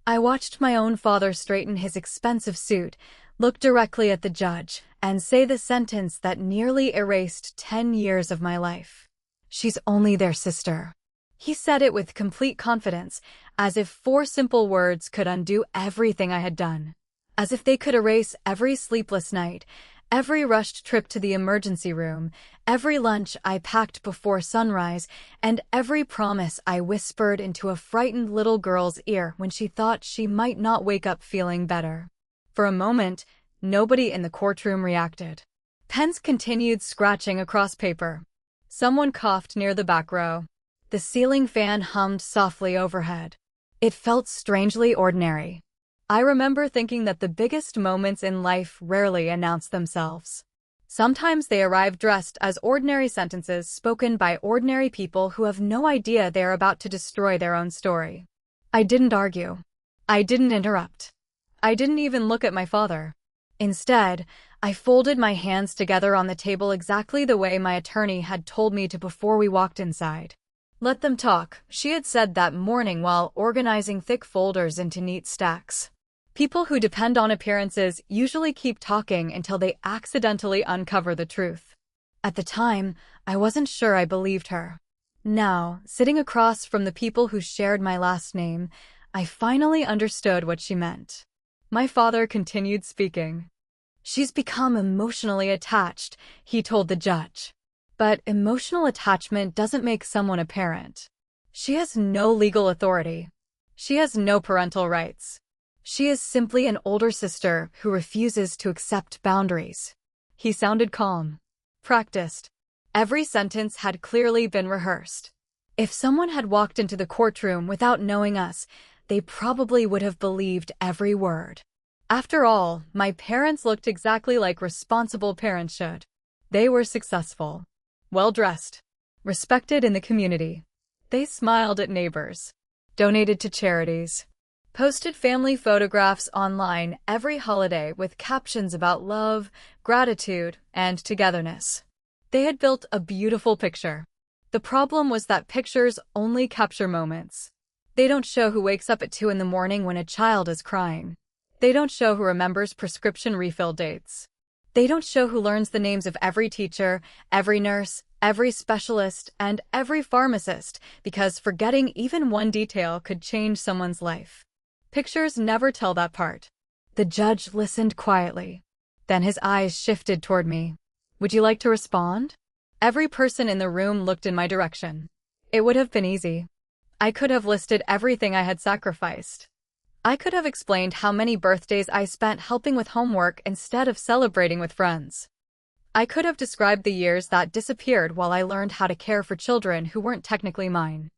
I watched my own father straighten his expensive suit, look directly at the judge, and say the sentence that nearly erased 10 years of my life. She's only their sister. He said it with complete confidence, as if 4 simple words could undo everything I had done. As if they could erase every sleepless night, every rushed trip to the emergency room, every lunch I packed before sunrise, and every promise I whispered into a frightened little girl's ear when she thought she might not wake up feeling better. For a moment, nobody in the courtroom reacted. Pens continued scratching across paper. Someone coughed near the back row. The ceiling fan hummed softly overhead. It felt strangely ordinary. I remember thinking that the biggest moments in life rarely announce themselves. Sometimes they arrive dressed as ordinary sentences spoken by ordinary people who have no idea they're about to destroy their own story. I didn't argue. I didn't interrupt. I didn't even look at my father. Instead, I folded my hands together on the table exactly the way my attorney had told me to before we walked inside. Let them talk, she had said that morning while organizing thick folders into neat stacks. People who depend on appearances usually keep talking until they accidentally uncover the truth. At the time, I wasn't sure I believed her. Now, sitting across from the people who shared my last name, I finally understood what she meant. My father continued speaking. She's become emotionally attached, he told the judge. But emotional attachment doesn't make someone a parent. She has no legal authority. She has no parental rights. She is simply an older sister who refuses to accept boundaries. He sounded calm, practiced. Every sentence had clearly been rehearsed. If someone had walked into the courtroom without knowing us, they probably would have believed every word. After all, my parents looked exactly like responsible parents should. They were successful, well-dressed, respected in the community. They smiled at neighbors, donated to charities, posted family photographs online every holiday with captions about love, gratitude, and togetherness. They had built a beautiful picture. The problem was that pictures only capture moments. They don't show who wakes up at 2 in the morning when a child is crying. They don't show who remembers prescription refill dates. They don't show who learns the names of every teacher, every nurse, every specialist, and every pharmacist, because forgetting even one detail could change someone's life. Pictures never tell that part. The judge listened quietly. Then his eyes shifted toward me. Would you like to respond? Every person in the room looked in my direction. It would have been easy. I could have listed everything I had sacrificed. I could have explained how many birthdays I spent helping with homework instead of celebrating with friends. I could have described the years that disappeared while I learned how to care for children who weren't technically mine.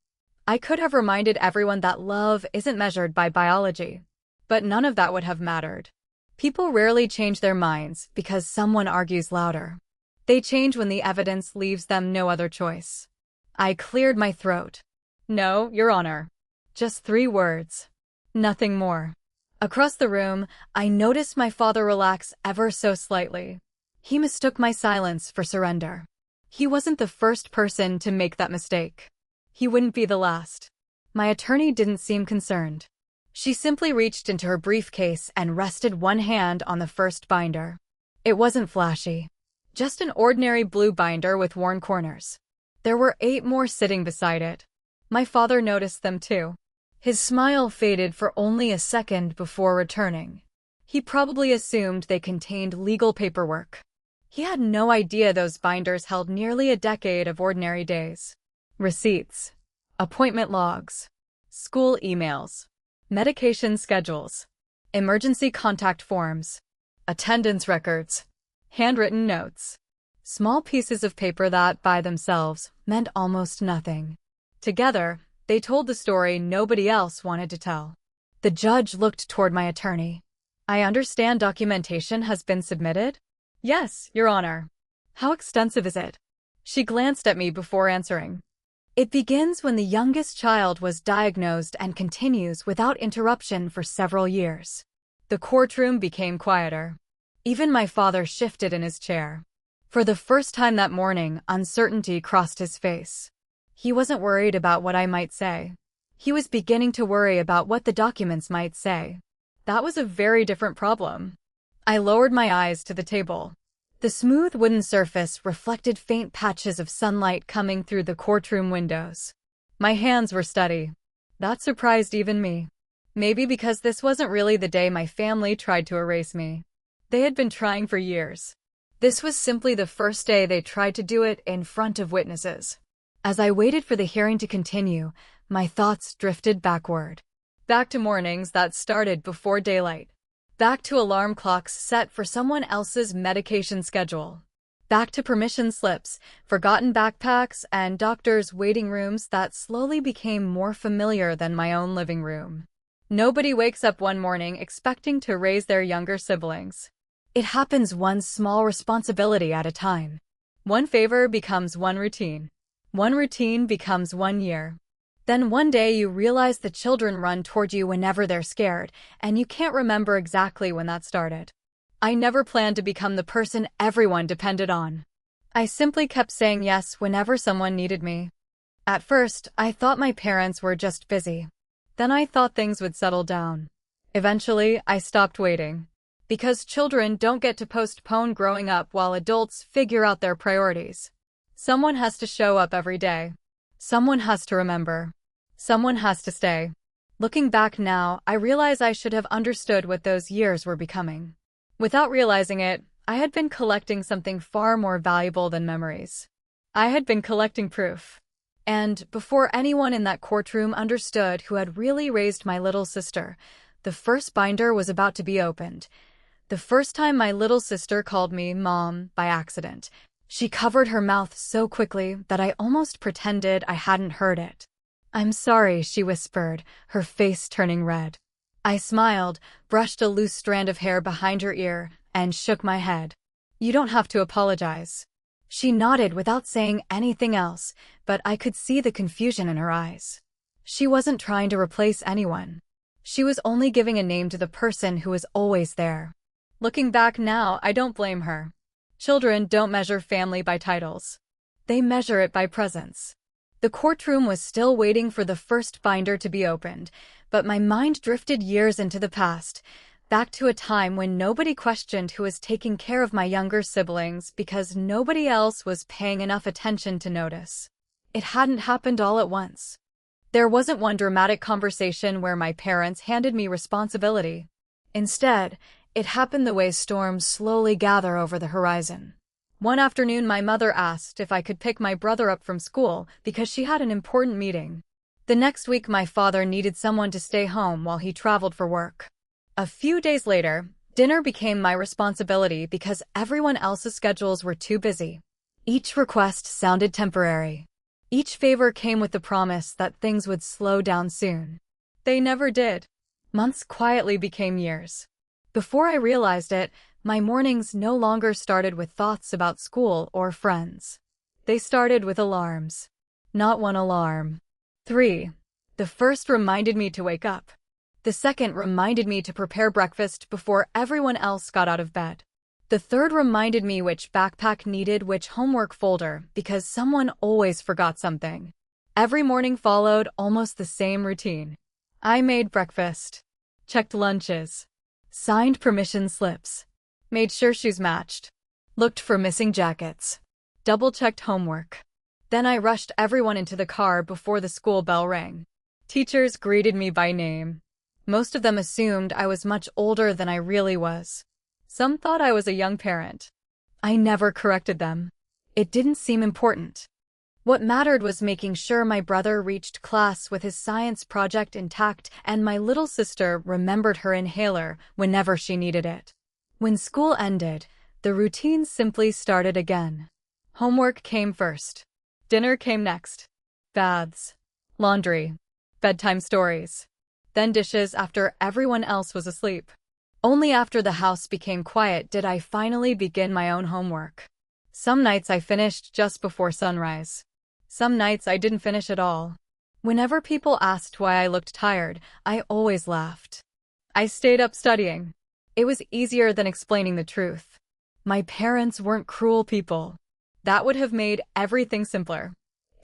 I could have reminded everyone that love isn't measured by biology. But none of that would have mattered. People rarely change their minds because someone argues louder. They change when the evidence leaves them no other choice. I cleared my throat. No, Your Honor. Just 3 words. Nothing more. Across the room, I noticed my father relax ever so slightly. He mistook my silence for surrender. He wasn't the first person to make that mistake. He wouldn't be the last. My attorney didn't seem concerned. She simply reached into her briefcase and rested one hand on the first binder. It wasn't flashy. Just an ordinary blue binder with worn corners. There were 8 more sitting beside it. My father noticed them too. His smile faded for only a second before returning. He probably assumed they contained legal paperwork. He had no idea those binders held nearly a decade of ordinary days. Receipts, appointment logs, school emails, medication schedules, emergency contact forms, attendance records, handwritten notes. Small pieces of paper that, by themselves, meant almost nothing. Together, they told the story nobody else wanted to tell. The judge looked toward my attorney. I understand documentation has been submitted? Yes, Your Honor. How extensive is it? She glanced at me before answering. It begins when the youngest child was diagnosed and continues without interruption for several years. The courtroom became quieter. Even my father shifted in his chair. For the first time that morning, uncertainty crossed his face. He wasn't worried about what I might say. He was beginning to worry about what the documents might say. That was a very different problem. I lowered my eyes to the table. The smooth wooden surface reflected faint patches of sunlight coming through the courtroom windows. My hands were steady. That surprised even me. Maybe because this wasn't really the day my family tried to erase me. They had been trying for years. This was simply the first day they tried to do it in front of witnesses. As I waited for the hearing to continue, my thoughts drifted backward. Back to mornings that started before daylight. Back to alarm clocks set for someone else's medication schedule. Back to permission slips, forgotten backpacks, and doctors' waiting rooms that slowly became more familiar than my own living room. Nobody wakes up one morning expecting to raise their younger siblings. It happens one small responsibility at a time. One favor becomes one routine. One routine becomes 1 year. Then one day you realize the children run toward you whenever they're scared, and you can't remember exactly when that started. I never planned to become the person everyone depended on. I simply kept saying yes whenever someone needed me. At first, I thought my parents were just busy. Then I thought things would settle down. Eventually, I stopped waiting. Because children don't get to postpone growing up while adults figure out their priorities. Someone has to show up every day. Someone has to remember. Someone has to stay. Looking back now, I realize I should have understood what those years were becoming. Without realizing it, I had been collecting something far more valuable than memories. I had been collecting proof. And before anyone in that courtroom understood who had really raised my little sister, the first binder was about to be opened. The first time my little sister called me Mom by accident. She covered her mouth so quickly that I almost pretended I hadn't heard it. "I'm sorry," she whispered, her face turning red. I smiled, brushed a loose strand of hair behind her ear, and shook my head. "You don't have to apologize." She nodded without saying anything else, but I could see the confusion in her eyes. She wasn't trying to replace anyone. She was only giving a name to the person who was always there. Looking back now, I don't blame her. Children don't measure family by titles. They measure it by presence. The courtroom was still waiting for the first binder to be opened, but my mind drifted years into the past, back to a time when nobody questioned who was taking care of my younger siblings because nobody else was paying enough attention to notice. It hadn't happened all at once. There wasn't one dramatic conversation where my parents handed me responsibility. Instead, it happened the way storms slowly gather over the horizon. One afternoon, my mother asked if I could pick my brother up from school because she had an important meeting. The next week, my father needed someone to stay home while he traveled for work. A few days later, dinner became my responsibility because everyone else's schedules were too busy. Each request sounded temporary. Each favor came with the promise that things would slow down soon. They never did. Months quietly became years. Before I realized it, my mornings no longer started with thoughts about school or friends. They started with alarms. Not one alarm. 3. The first reminded me to wake up. The second reminded me to prepare breakfast before everyone else got out of bed. The third reminded me which backpack needed which homework folder because someone always forgot something. Every morning followed almost the same routine. I made breakfast, checked lunches, signed permission slips, made sure shoes matched, looked for missing jackets, double-checked homework. Then I rushed everyone into the car before the school bell rang. Teachers greeted me by name. Most of them assumed I was much older than I really was. Some thought I was a young parent. I never corrected them. It didn't seem important. What mattered was making sure my brother reached class with his science project intact and my little sister remembered her inhaler whenever she needed it. When school ended, the routine simply started again. Homework came first. Dinner came next. Baths, laundry, bedtime stories. Then dishes after everyone else was asleep. Only after the house became quiet did I finally begin my own homework. Some nights I finished just before sunrise. Some nights I didn't finish at all. Whenever people asked why I looked tired, I always laughed. I stayed up studying. It was easier than explaining the truth. My parents weren't cruel people. That would have made everything simpler.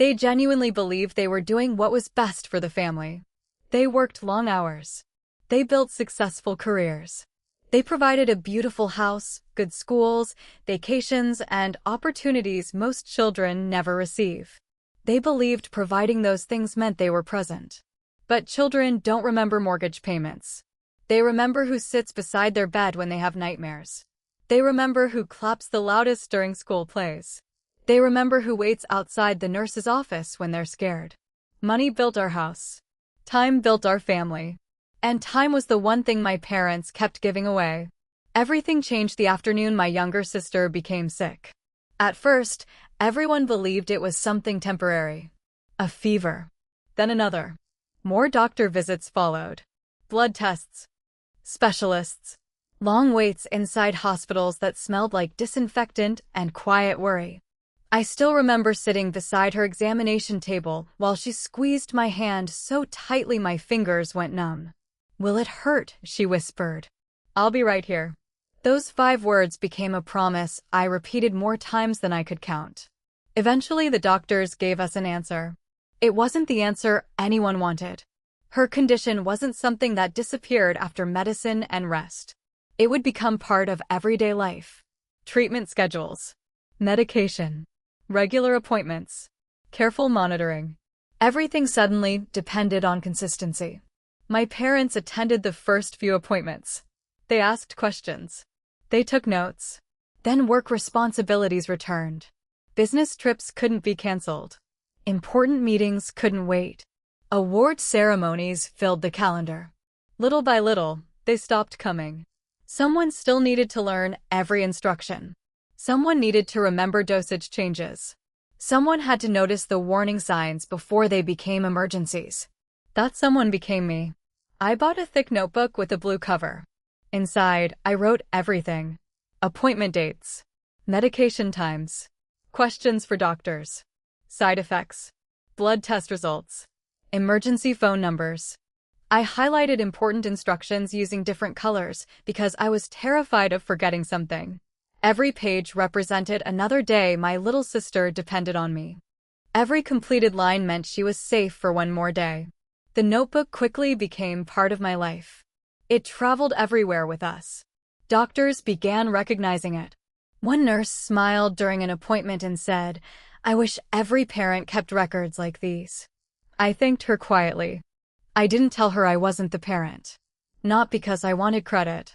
They genuinely believed they were doing what was best for the family. They worked long hours. They built successful careers. They provided a beautiful house, good schools, vacations, and opportunities most children never receive. They believed providing those things meant they were present. But children don't remember mortgage payments. They remember who sits beside their bed when they have nightmares. They remember who claps the loudest during school plays. They remember who waits outside the nurse's office when they're scared. Money built our house. Time built our family. And time was the one thing my parents kept giving away. Everything changed the afternoon my younger sister became sick. At first, everyone believed it was something temporary. A fever. Then another. More doctor visits followed. Blood tests. Specialists. Long waits inside hospitals that smelled like disinfectant and quiet worry. I still remember sitting beside her examination table while she squeezed my hand so tightly my fingers went numb. "Will it hurt?" she whispered. "I'll be right here." Those 5 words became a promise I repeated more times than I could count. Eventually, the doctors gave us an answer. It wasn't the answer anyone wanted. Her condition wasn't something that disappeared after medicine and rest. It would become part of everyday life. Treatment schedules, medication, regular appointments, careful monitoring. Everything suddenly depended on consistency. My parents attended the first few appointments. They asked questions. They took notes. Then work responsibilities returned. Business trips couldn't be canceled. Important meetings couldn't wait. Award ceremonies filled the calendar. Little by little, they stopped coming. Someone still needed to learn every instruction. Someone needed to remember dosage changes. Someone had to notice the warning signs before they became emergencies. That someone became me. I bought a thick notebook with a blue cover. Inside, I wrote everything. Appointment dates, medication times, questions for doctors, side effects, blood test results, emergency phone numbers. I highlighted important instructions using different colors because I was terrified of forgetting something. Every page represented another day my little sister depended on me. Every completed line meant she was safe for one more day. The notebook quickly became part of my life. It traveled everywhere with us. Doctors began recognizing it. One nurse smiled during an appointment and said, "I wish every parent kept records like these." I thanked her quietly. I didn't tell her I wasn't the parent. Not because I wanted credit.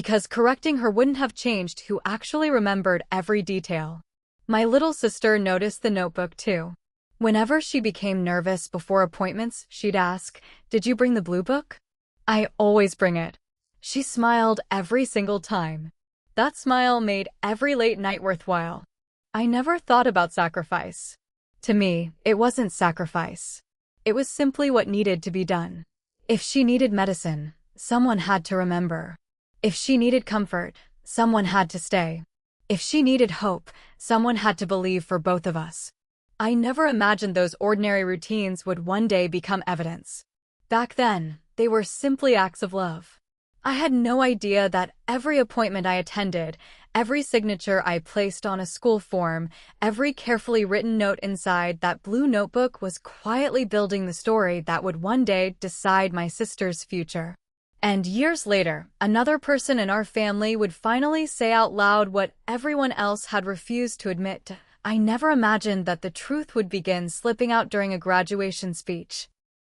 Because correcting her wouldn't have changed who actually remembered every detail. My little sister noticed the notebook too. Whenever she became nervous before appointments, she'd ask, "Did you bring the blue book?" "I always bring it." She smiled every single time. That smile made every late night worthwhile. I never thought about sacrifice. To me, it wasn't sacrifice. It was simply what needed to be done. If she needed medicine, someone had to remember. If she needed comfort, someone had to stay. If she needed hope, someone had to believe for both of us. I never imagined those ordinary routines would one day become evidence. Back then, they were simply acts of love. I had no idea that every appointment I attended, every signature I placed on a school form, every carefully written note inside that blue notebook was quietly building the story that would one day decide my sister's future. And years later, another person in our family would finally say out loud what everyone else had refused to admit. I never imagined that the truth would begin slipping out during a graduation speech.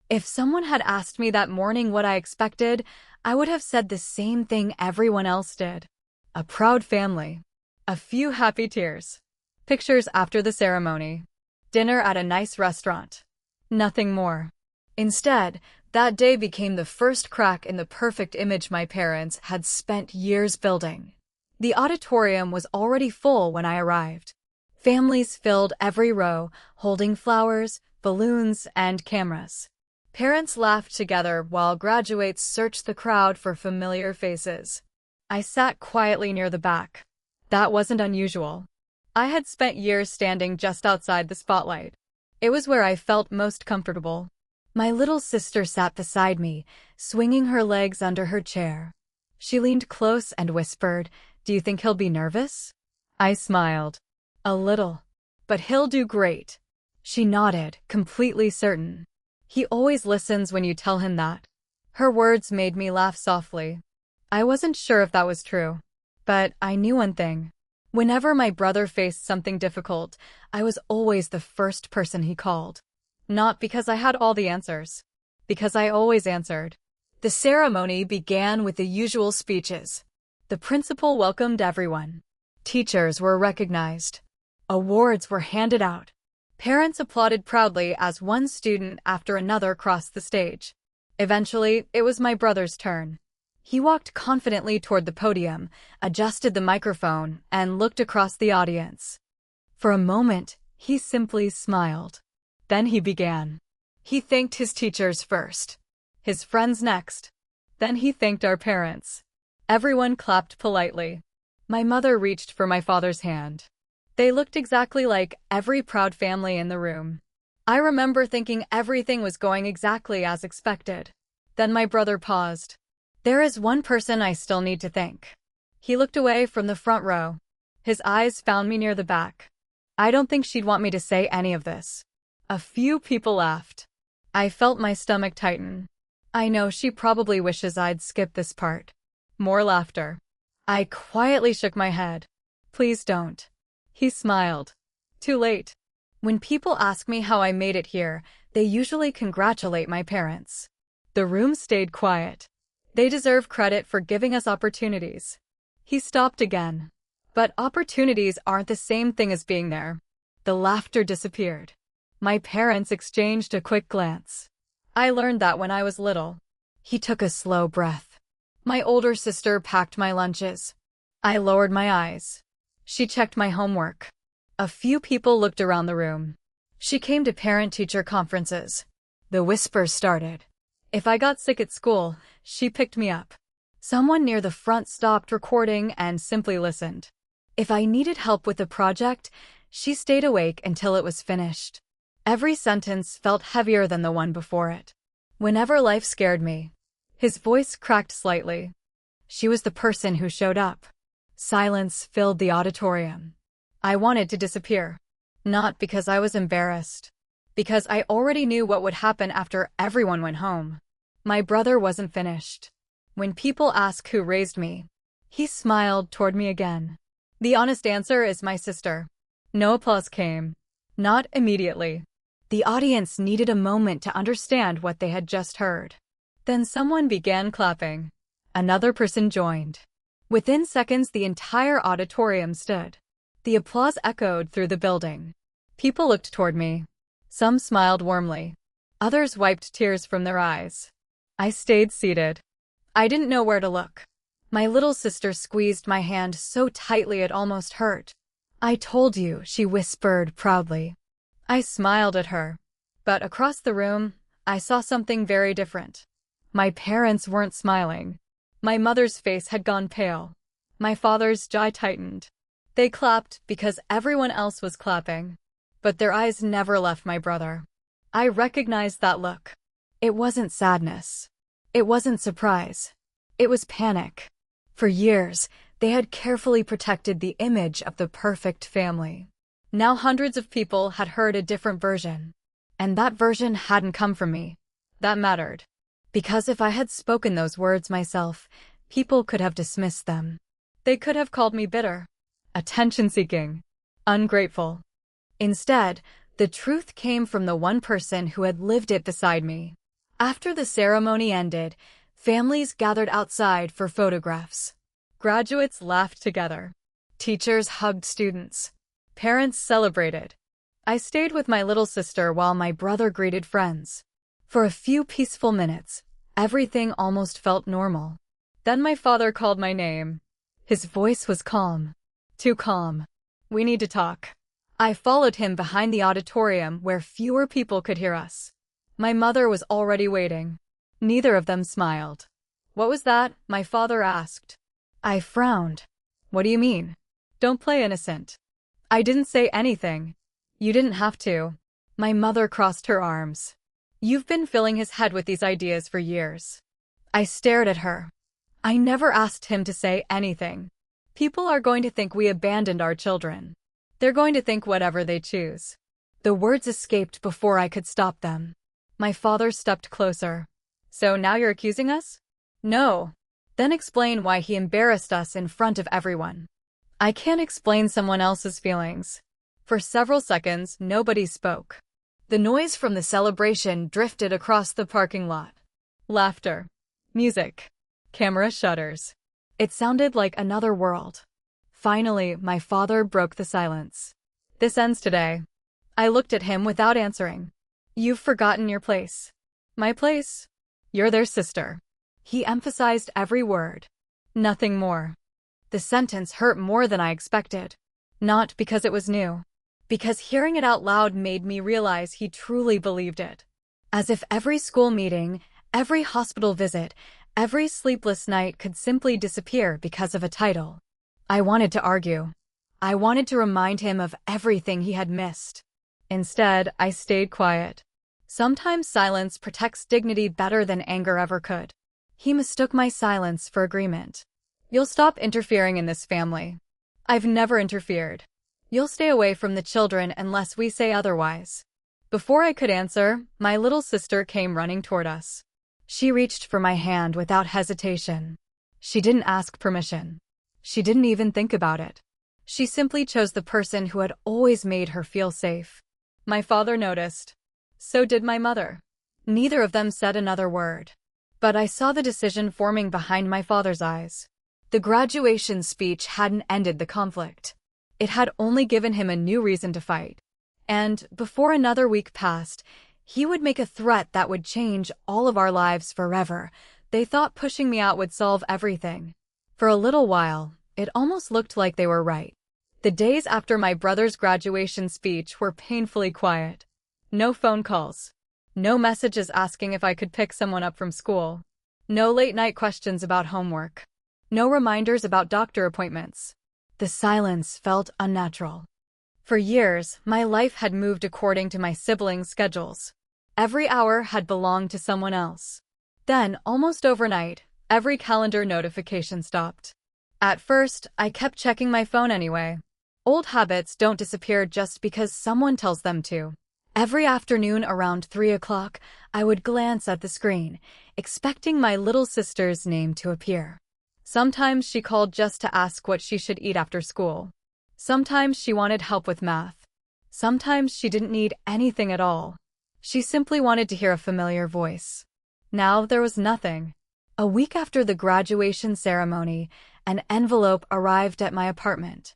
If someone had asked me that morning what I expected, I would have said the same thing everyone else did. A proud family. A few happy tears. Pictures after the ceremony. Dinner at a nice restaurant. Nothing more. Instead, that day became the first crack in the perfect image my parents had spent years building. The auditorium was already full when I arrived. Families filled every row, holding flowers, balloons, and cameras. Parents laughed together while graduates searched the crowd for familiar faces. I sat quietly near the back. That wasn't unusual. I had spent years standing just outside the spotlight. It was where I felt most comfortable. My little sister sat beside me, swinging her legs under her chair. She leaned close and whispered, "Do you think he'll be nervous?" I smiled. "A little. But he'll do great." She nodded, completely certain. He always listens when you tell him that. Her words made me laugh softly. I wasn't sure if that was true, but I knew one thing. Whenever my brother faced something difficult, I was always the first person he called. Not because I had all the answers, because I always answered. The ceremony began with the usual speeches. The principal welcomed everyone. Teachers were recognized. Awards were handed out. Parents applauded proudly as one student after another crossed the stage. Eventually, it was my brother's turn. He walked confidently toward the podium, adjusted the microphone, and looked across the audience. For a moment, he simply smiled. Then he began. He thanked his teachers first, his friends next. Then he thanked our parents. Everyone clapped politely. My mother reached for my father's hand. They looked exactly like every proud family in the room. I remember thinking everything was going exactly as expected. Then my brother paused. There is one person I still need to thank. He looked away from the front row. His eyes found me near the back. I don't think she'd want me to say any of this. A few people laughed. I felt my stomach tighten. I know she probably wishes I'd skip this part. More laughter. I quietly shook my head. Please don't. He smiled. Too late. When people ask me how I made it here, they usually congratulate my parents. The room stayed quiet. They deserve credit for giving us opportunities. He stopped again. But opportunities aren't the same thing as being there. The laughter disappeared. My parents exchanged a quick glance. I learned that when I was little. He took a slow breath. My older sister packed my lunches. I lowered my eyes. She checked my homework. A few people looked around the room. She came to parent-teacher conferences. The whispers started. If I got sick at school, she picked me up. Someone near the front stopped recording and simply listened. If I needed help with a project, she stayed awake until it was finished. Every sentence felt heavier than the one before it. Whenever life scared me, his voice cracked slightly. She was the person who showed up. Silence filled the auditorium. I wanted to disappear. Not because I was embarrassed. Because I already knew what would happen after everyone went home. My brother wasn't finished. When people ask who raised me, he smiled toward me again. The honest answer is my sister. No applause came. Not immediately. The audience needed a moment to understand what they had just heard. Then someone began clapping. Another person joined. Within seconds, the entire auditorium stood. The applause echoed through the building. People looked toward me. Some smiled warmly. Others wiped tears from their eyes. I stayed seated. I didn't know where to look. My little sister squeezed my hand so tightly it almost hurt. I told you, she whispered proudly. I smiled at her. But across the room, I saw something very different. My parents weren't smiling. My mother's face had gone pale. My father's jaw tightened. They clapped because everyone else was clapping. But their eyes never left my brother. I recognized that look. It wasn't sadness. It wasn't surprise. It was panic. For years, they had carefully protected the image of the perfect family. Now hundreds of people had heard a different version. And that version hadn't come from me. That mattered. Because if I had spoken those words myself, people could have dismissed them. They could have called me bitter, attention-seeking, ungrateful. Instead, the truth came from the one person who had lived it beside me. After the ceremony ended, families gathered outside for photographs. Graduates laughed together. Teachers hugged students. Parents celebrated. I stayed with my little sister while my brother greeted friends. For a few peaceful minutes, everything almost felt normal. Then my father called my name. His voice was calm. Too calm. We need to talk. I followed him behind the auditorium where fewer people could hear us. My mother was already waiting. Neither of them smiled. What was that? My father asked. I frowned. What do you mean? Don't play innocent. I didn't say anything. You didn't have to. My mother crossed her arms. You've been filling his head with these ideas for years. I stared at her. I never asked him to say anything. People are going to think we abandoned our children. They're going to think whatever they choose. The words escaped before I could stop them. My father stepped closer. So now you're accusing us? No. Then explain why he embarrassed us in front of everyone. I can't explain someone else's feelings. For several seconds, nobody spoke. The noise from the celebration drifted across the parking lot. Laughter. Music. Camera shutters. It sounded like another world. Finally, my father broke the silence. This ends today. I looked at him without answering. You've forgotten your place. My place? You're their sister. He emphasized every word. Nothing more. The sentence hurt more than I expected. Not because it was new. Because hearing it out loud made me realize he truly believed it. As if every school meeting, every hospital visit, every sleepless night could simply disappear because of a title. I wanted to argue. I wanted to remind him of everything he had missed. Instead, I stayed quiet. Sometimes silence protects dignity better than anger ever could. He mistook my silence for agreement. You'll stop interfering in this family. I've never interfered. You'll stay away from the children unless we say otherwise. Before I could answer, my little sister came running toward us. She reached for my hand without hesitation. She didn't ask permission. She didn't even think about it. She simply chose the person who had always made her feel safe. My father noticed. So did my mother. Neither of them said another word. But I saw the decision forming behind my father's eyes. The graduation speech hadn't ended the conflict. It had only given him a new reason to fight. And, before another week passed, he would make a threat that would change all of our lives forever. They thought pushing me out would solve everything. For a little while, it almost looked like they were right. The days after my brother's graduation speech were painfully quiet. No phone calls. No messages asking if I could pick someone up from school. No late-night questions about homework. No reminders about doctor appointments. The silence felt unnatural. For years, my life had moved according to my siblings' schedules. Every hour had belonged to someone else. Then, almost overnight, every calendar notification stopped. At first, I kept checking my phone anyway. Old habits don't disappear just because someone tells them to. Every afternoon around 3 o'clock, I would glance at the screen, expecting my little sister's name to appear. Sometimes she called just to ask what she should eat after school. Sometimes she wanted help with math. Sometimes she didn't need anything at all. She simply wanted to hear a familiar voice. Now there was nothing. A week after the graduation ceremony, an envelope arrived at my apartment.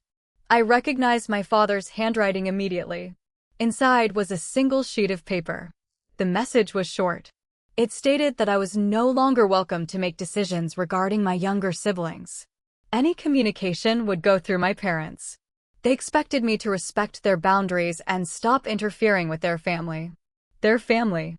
I recognized my father's handwriting immediately. Inside was a single sheet of paper. The message was short. It stated that I was no longer welcome to make decisions regarding my younger siblings. Any communication would go through my parents. They expected me to respect their boundaries and stop interfering with their family. Their family.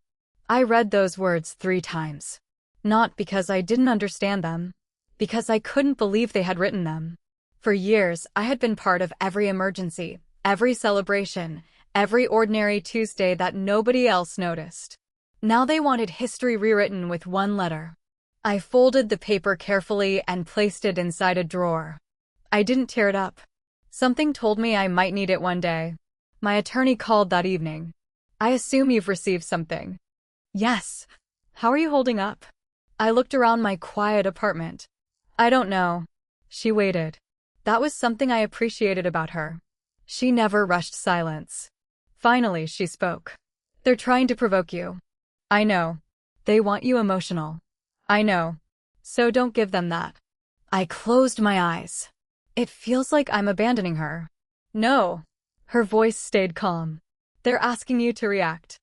I read those words 3 times. Not because I didn't understand them. Because I couldn't believe they had written them. For years, I had been part of every emergency, every celebration, every ordinary Tuesday that nobody else noticed. Now they wanted history rewritten with one letter. I folded the paper carefully and placed it inside a drawer. I didn't tear it up. Something told me I might need it one day. My attorney called that evening. I assume you've received something. Yes. How are you holding up? I looked around my quiet apartment. I don't know. She waited. That was something I appreciated about her. She never rushed silence. Finally, she spoke. They're trying to provoke you. I know. They want you emotional. I know. So don't give them that. I closed my eyes. It feels like I'm abandoning her. No. Her voice stayed calm. They're asking you to react.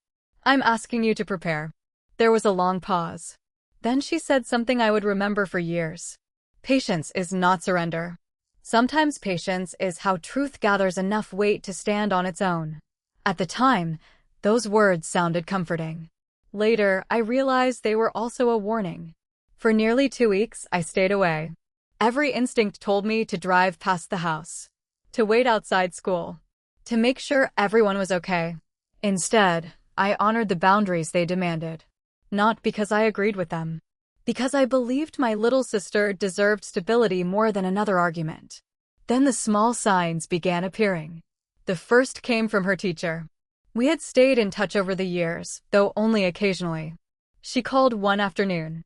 I'm asking you to prepare. There was a long pause. Then she said something I would remember for years. Patience is not surrender. Sometimes patience is how truth gathers enough weight to stand on its own. At the time, those words sounded comforting. Later, I realized they were also a warning. For nearly 2 weeks, I stayed away. Every instinct told me to drive past the house, to wait outside school, to make sure everyone was okay. Instead, I honored the boundaries they demanded. Not because I agreed with them. Because I believed my little sister deserved stability more than another argument. Then the small signs began appearing. The first came from her teacher. We had stayed in touch over the years, though only occasionally. She called one afternoon.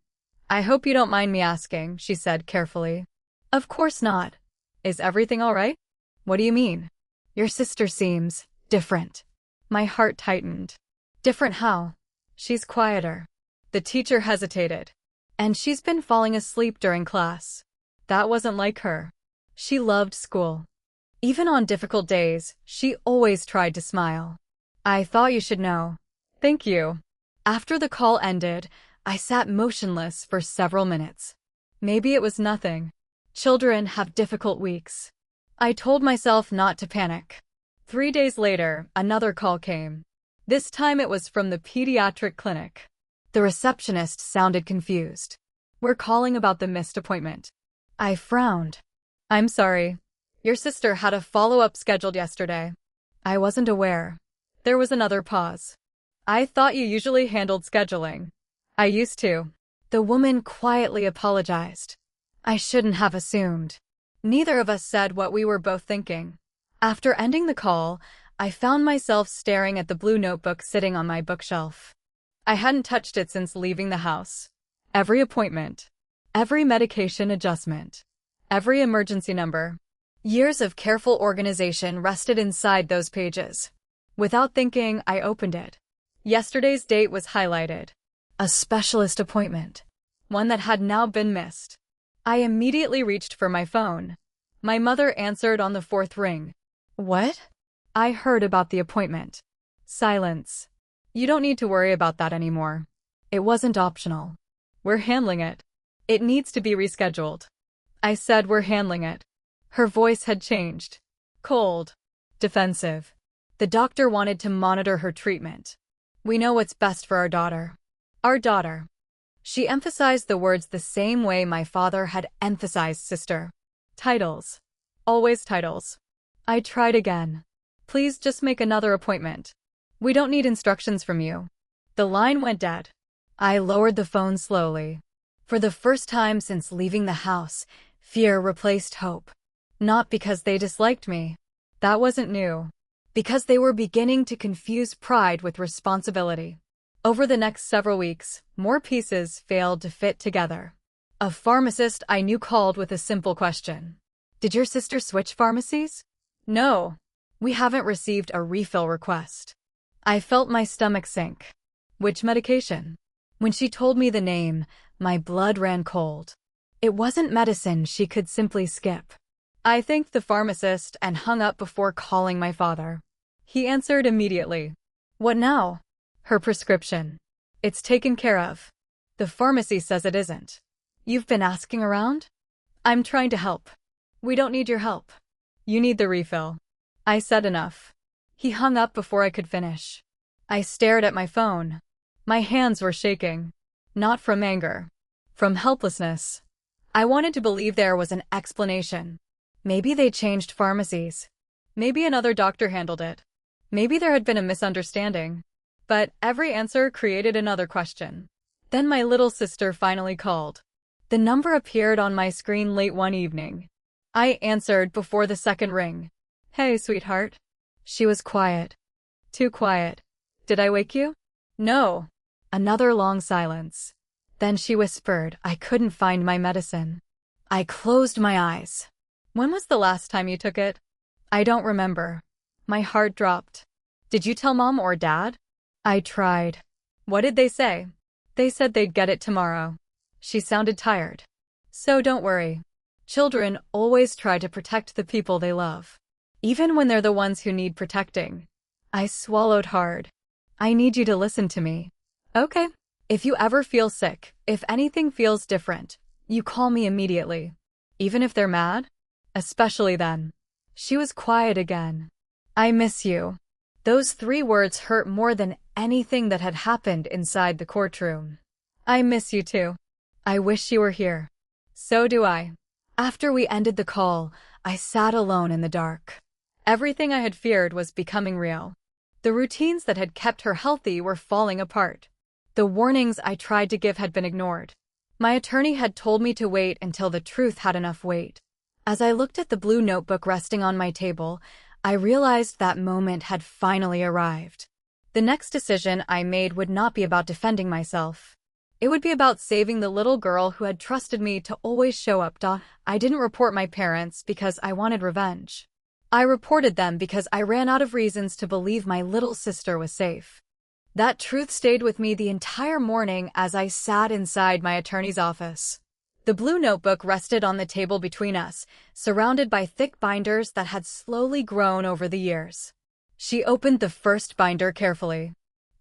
"I hope you don't mind me asking," she said carefully. "Of course not. Is everything all right?" "What do you mean?" "Your sister seems different." My heart tightened. "Different how?" "She's quieter." The teacher hesitated. "And she's been falling asleep during class." That wasn't like her. She loved school. Even on difficult days, she always tried to smile. "I thought you should know." "Thank you." After the call ended, I sat motionless for several minutes. Maybe it was nothing. Children have difficult weeks. I told myself not to panic. 3 days later, another call came. This time it was from the pediatric clinic. The receptionist sounded confused. "We're calling about the missed appointment." I frowned. "I'm sorry. Your sister had a follow-up scheduled yesterday." I wasn't aware. There was another pause. "I thought you usually handled scheduling." "I used to." The woman quietly apologized. I shouldn't have assumed. Neither of us said what we were both thinking. After ending the call, I found myself staring at the blue notebook sitting on my bookshelf. I hadn't touched it since leaving the house. Every appointment, every medication adjustment, every emergency number. Years of careful organization rested inside those pages. Without thinking, I opened it. Yesterday's date was highlighted. A specialist appointment. One that had now been missed. I immediately reached for my phone. My mother answered on the fourth ring. "What?" "I heard about the appointment." Silence. "You don't need to worry about that anymore. It wasn't optional. We're handling it. It needs to be rescheduled." I said we're handling it. Her voice had changed. Cold. Defensive. The doctor wanted to monitor her treatment. "We know what's best for our daughter." Our daughter. She emphasized the words the same way my father had emphasized sister. Titles. Always titles. I tried again. "Please just make another appointment. We don't need instructions from you." The line went dead. I lowered the phone slowly. For the first time since leaving the house, fear replaced hope. Not because they disliked me. That wasn't new. Because they were beginning to confuse pride with responsibility. Over the next several weeks, more pieces failed to fit together. A pharmacist I knew called with a simple question. "Did your sister switch pharmacies?" "No. We haven't received a refill request." I felt my stomach sink. "Which medication?" When she told me the name, my blood ran cold. It wasn't medicine she could simply skip. I thanked the pharmacist and hung up before calling my father. He answered immediately. "What now?" "Her prescription. It's taken care of." "The pharmacy says it isn't." "You've been asking around?" "I'm trying to help." "We don't need your help. You need the refill." I said enough. He hung up before I could finish. I stared at my phone. My hands were shaking. Not from anger. From helplessness. I wanted to believe there was an explanation. Maybe they changed pharmacies. Maybe another doctor handled it. Maybe there had been a misunderstanding. But every answer created another question. Then my little sister finally called. The number appeared on my screen late one evening. I answered before the second ring. "Hey, sweetheart." She was quiet. Too quiet. "Did I wake you?" "No." Another long silence. Then she whispered, "I couldn't find my medicine." I closed my eyes. "When was the last time you took it?" "I don't remember." My heart dropped. "Did you tell Mom or Dad?" I tried. "What did they say?" "They said they'd get it tomorrow." She sounded tired. "So don't worry. Children always try to protect the people they love. Even when they're the ones who need protecting." I swallowed hard. "I need you to listen to me." "Okay. If you ever feel sick, if anything feels different, you call me immediately." "Even if they're mad?" "Especially then." She was quiet again. "I miss you." Those 3 words hurt more than anything that had happened inside the courtroom. "I miss you too. I wish you were here." "So do I." After we ended the call, I sat alone in the dark. Everything I had feared was becoming real. The routines that had kept her healthy were falling apart. The warnings I tried to give had been ignored. My attorney had told me to wait until the truth had enough weight. As I looked at the blue notebook resting on my table, I realized that moment had finally arrived. The next decision I made would not be about defending myself. It would be about saving the little girl who had trusted me to always show up. I didn't report my parents because I wanted revenge. I reported them because I ran out of reasons to believe my little sister was safe. That truth stayed with me the entire morning as I sat inside my attorney's office. The blue notebook rested on the table between us, surrounded by thick binders that had slowly grown over the years. She opened the first binder carefully.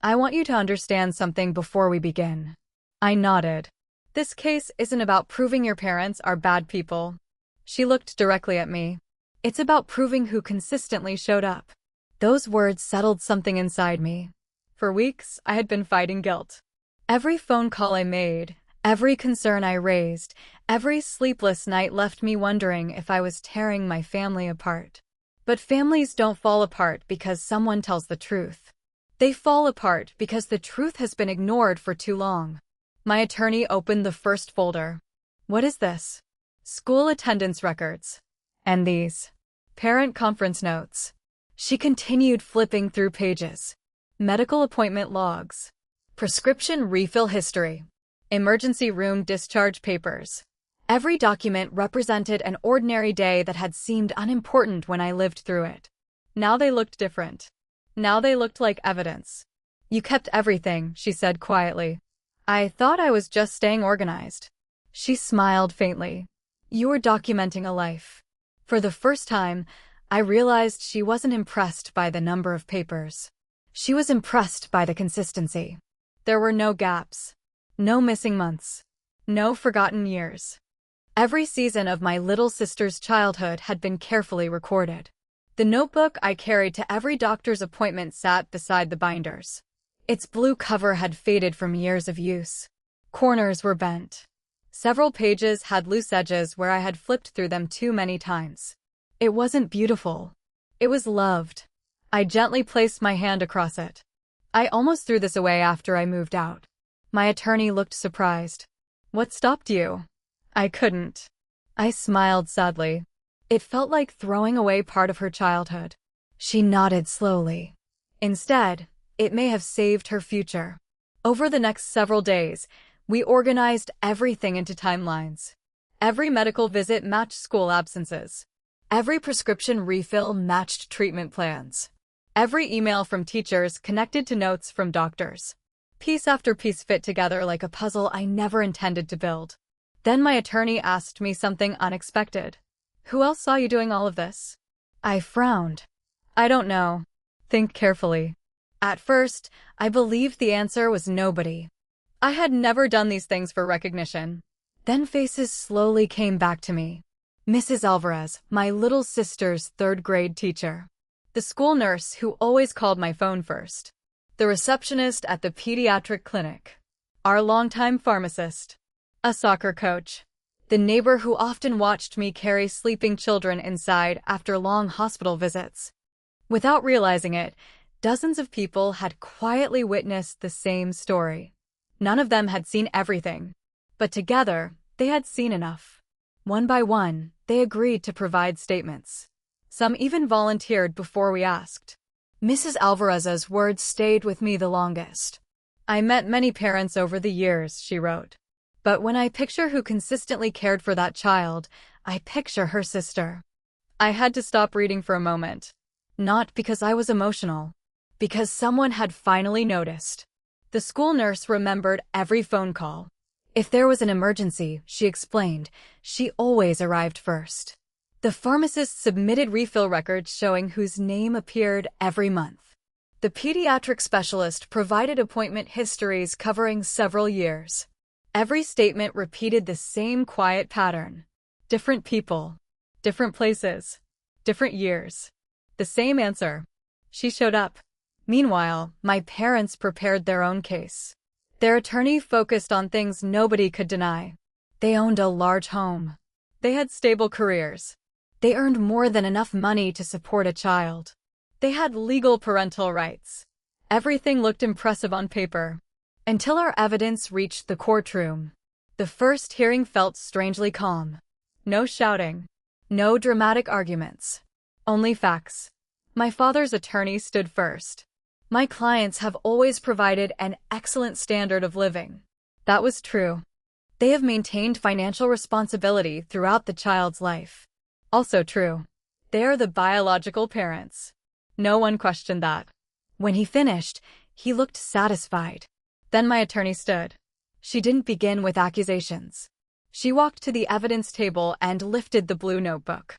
"I want you to understand something before we begin." I nodded. "This case isn't about proving your parents are bad people." She looked directly at me. "It's about proving who consistently showed up." Those words settled something inside me. For weeks, I had been fighting guilt. Every phone call I made, every concern I raised, every sleepless night left me wondering if I was tearing my family apart. But families don't fall apart because someone tells the truth. They fall apart because the truth has been ignored for too long. My attorney opened the first folder. "What is this?" "School attendance records." "And these?" "Parent conference notes." She continued flipping through pages. "Medical appointment logs. Prescription refill history. Emergency room discharge papers." Every document represented an ordinary day that had seemed unimportant when I lived through it. Now they looked different. Now they looked like evidence. "You kept everything," she said quietly. "I thought I was just staying organized." She smiled faintly. "You were documenting a life." For the first time, I realized she wasn't impressed by the number of papers. She was impressed by the consistency. There were no gaps, no missing months, no forgotten years. Every season of my little sister's childhood had been carefully recorded. The notebook I carried to every doctor's appointment sat beside the binders. Its blue cover had faded from years of use. Corners were bent. Several pages had loose edges where I had flipped through them too many times. It wasn't beautiful. It was loved. I gently placed my hand across it. "I almost threw this away after I moved out." My attorney looked surprised. "What stopped you?" "I couldn't." I smiled sadly. It felt like throwing away part of her childhood. She nodded slowly. "Instead, it may have saved her future." Over the next several days, we organized everything into timelines. Every medical visit matched school absences. Every prescription refill matched treatment plans. Every email from teachers connected to notes from doctors. Piece after piece fit together like a puzzle I never intended to build. Then my attorney asked me something unexpected. "Who else saw you doing all of this?" I frowned. "I don't know." "Think carefully." At first, I believed the answer was nobody. I had never done these things for recognition. Then faces slowly came back to me. Mrs. Alvarez, my little sister's third-grade teacher. The school nurse who always called my phone first. The receptionist at the pediatric clinic. Our longtime pharmacist. A soccer coach. The neighbor who often watched me carry sleeping children inside after long hospital visits. Without realizing it, dozens of people had quietly witnessed the same story. None of them had seen everything, but together, they had seen enough. One by one, they agreed to provide statements. Some even volunteered before we asked. Mrs. Alvarez's words stayed with me the longest. "I met many parents over the years," she wrote. "But when I picture who consistently cared for that child, I picture her sister." I had to stop reading for a moment. Not because I was emotional, because someone had finally noticed. The school nurse remembered every phone call. If there was an emergency, she explained, she always arrived first. The pharmacist submitted refill records showing whose name appeared every month. The pediatric specialist provided appointment histories covering several years. Every statement repeated the same quiet pattern. Different people, different places, different years. The same answer. She showed up. Meanwhile, my parents prepared their own case. Their attorney focused on things nobody could deny. They owned a large home. They had stable careers. They earned more than enough money to support a child. They had legal parental rights. Everything looked impressive on paper. Until our evidence reached the courtroom. The first hearing felt strangely calm. No shouting. No dramatic arguments. Only facts. My father's attorney stood first. My clients have always provided an excellent standard of living. That was true. They have maintained financial responsibility throughout the child's life. Also true. They are the biological parents. No one questioned that. When he finished, he looked satisfied. Then my attorney stood. She didn't begin with accusations. She walked to the evidence table and lifted the blue notebook.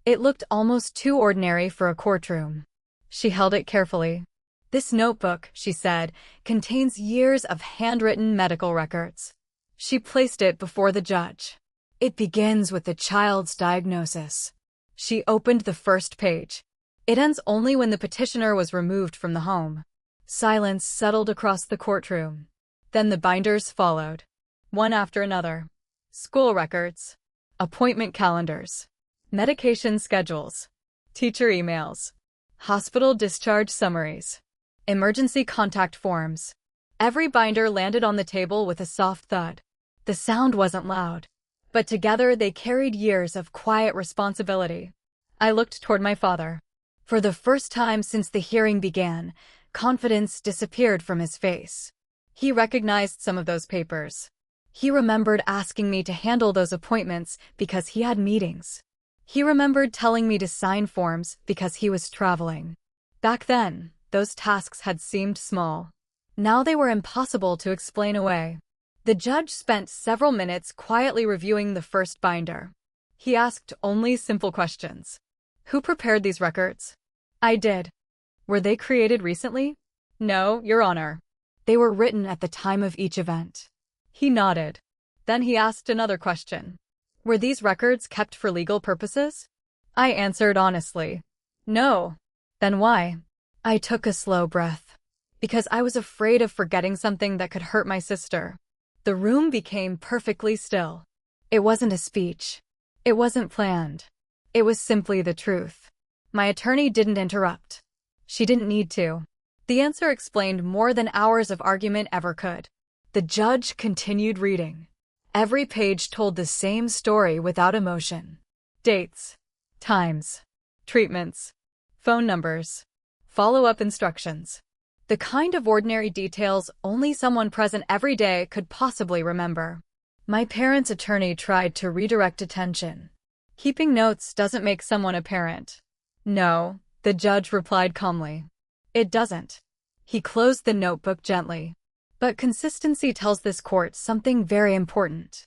It looked almost too ordinary for a courtroom. She held it carefully. "This notebook," she said, "contains years of handwritten medical records." She placed it before the judge. "It begins with the child's diagnosis." She opened the first page. "It ends only when the petitioner was removed from the home." Silence settled across the courtroom. Then the binders followed, one after another. School records, appointment calendars, medication schedules, teacher emails, hospital discharge summaries, emergency contact forms. Every binder landed on the table with a soft thud. The sound wasn't loud, but together they carried years of quiet responsibility. I looked toward my father. For the first time since the hearing began, confidence disappeared from his face. He recognized some of those papers. He remembered asking me to handle those appointments because he had meetings. He remembered telling me to sign forms because he was traveling. Back then, those tasks had seemed small. Now they were impossible to explain away. The judge spent several minutes quietly reviewing the first binder. He asked only simple questions. "Who prepared these records?" "I did." "Were they created recently?" "No, Your Honor. They were written at the time of each event." He nodded. Then he asked another question. "Were these records kept for legal purposes?" I answered honestly. "No." "Then why?" I took a slow breath. Because I was afraid of forgetting something that could hurt my sister. The room became perfectly still. It wasn't a speech. It wasn't planned. It was simply the truth. My attorney didn't interrupt. She didn't need to. The answer explained more than hours of argument ever could. The judge continued reading. Every page told the same story without emotion. Dates, times, treatments, phone numbers, follow-up instructions. The kind of ordinary details only someone present every day could possibly remember. My parents' attorney tried to redirect attention. "Keeping notes doesn't make someone a parent." "No," the judge replied calmly. "It doesn't." He closed the notebook gently. "But consistency tells this court something very important."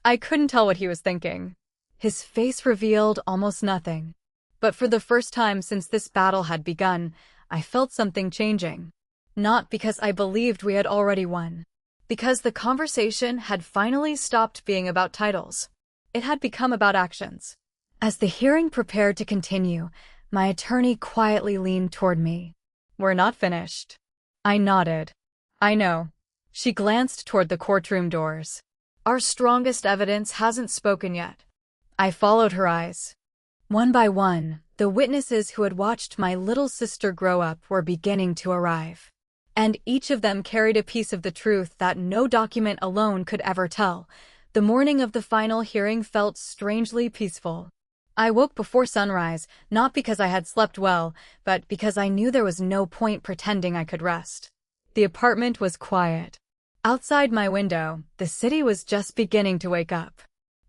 I couldn't tell what he was thinking. His face revealed almost nothing. But for the first time since this battle had begun, I felt something changing. Not because I believed we had already won. Because the conversation had finally stopped being about titles. It had become about actions. As the hearing prepared to continue, my attorney quietly leaned toward me. "We're not finished." I nodded. "I know." She glanced toward the courtroom doors. "Our strongest evidence hasn't spoken yet." I followed her eyes. One by one, the witnesses who had watched my little sister grow up were beginning to arrive. And each of them carried a piece of the truth that no document alone could ever tell. The morning of the final hearing felt strangely peaceful. I woke before sunrise, not because I had slept well, but because I knew there was no point pretending I could rest. The apartment was quiet. Outside my window, the city was just beginning to wake up.